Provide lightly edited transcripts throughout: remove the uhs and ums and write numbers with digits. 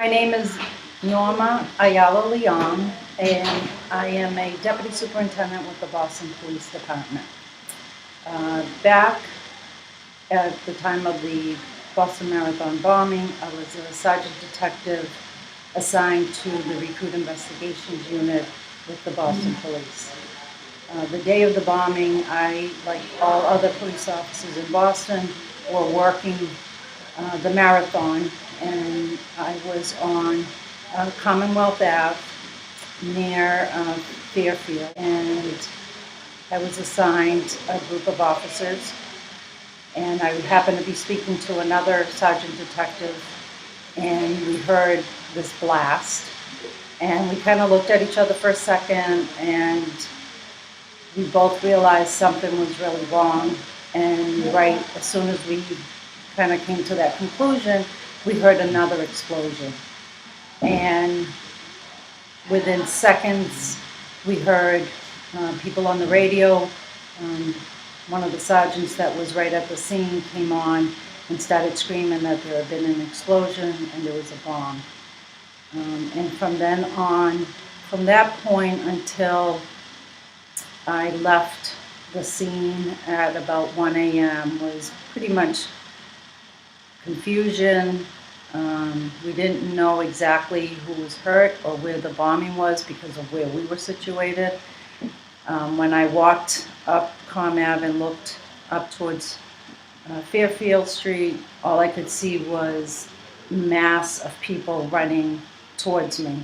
My name is Norma Ayala Leon, and I am a Deputy Superintendent with the Boston Police Department. Back at the time of the Boston Marathon bombing, I was a Sergeant Detective assigned to the Recruit Investigations Unit with the Boston Police. The day of the bombing, I, like all other police officers in Boston, were working the marathon, and I was on Commonwealth Ave near Fairfield, and I was assigned a group of officers, and I happened to be speaking to another sergeant detective, and we heard this blast, and we kind of looked at each other for a second, and we both realized something was really wrong, and right as soon as we kind of came to that conclusion, we heard another explosion. And within seconds, we heard people on the radio. One of the sergeants that was right at the scene came on and started screaming that there had been an explosion and there was a bomb. And from then on, from that point until I left the scene at about 1 a.m. was pretty much confusion. We didn't know exactly who was hurt or where the bombing was because of where we were situated. When I walked up Comm Ave and looked up towards Fairfield Street, all I could see was mass of people running towards me.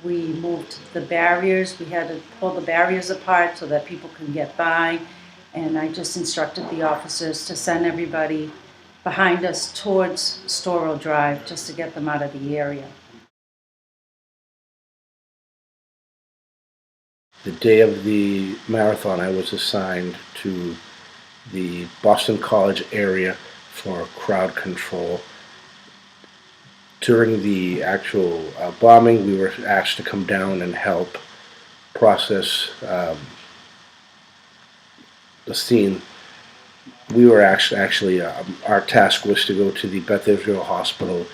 We moved the barriers. We had to pull the barriers apart so that people could get by. And I just instructed the officers to send everybody behind us towards Storrow Drive just to get them out of the area. The day of the marathon, I was assigned to the Boston College area for crowd control. During the actual bombing, we were asked to come down and help process the scene. We were actually our task was to go to the Beth Israel Hospital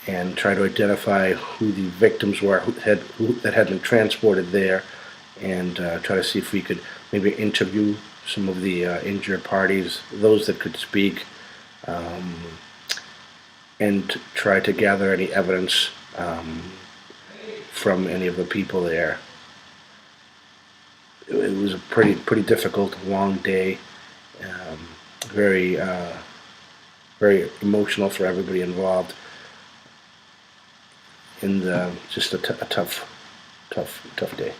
and try to identify who the victims were that had been transported there, and try to see if we could maybe interview some of the injured parties, those that could speak, and try to gather any evidence from any of the people there. It was a pretty difficult, long day, very emotional for everybody involved, and just a tough day.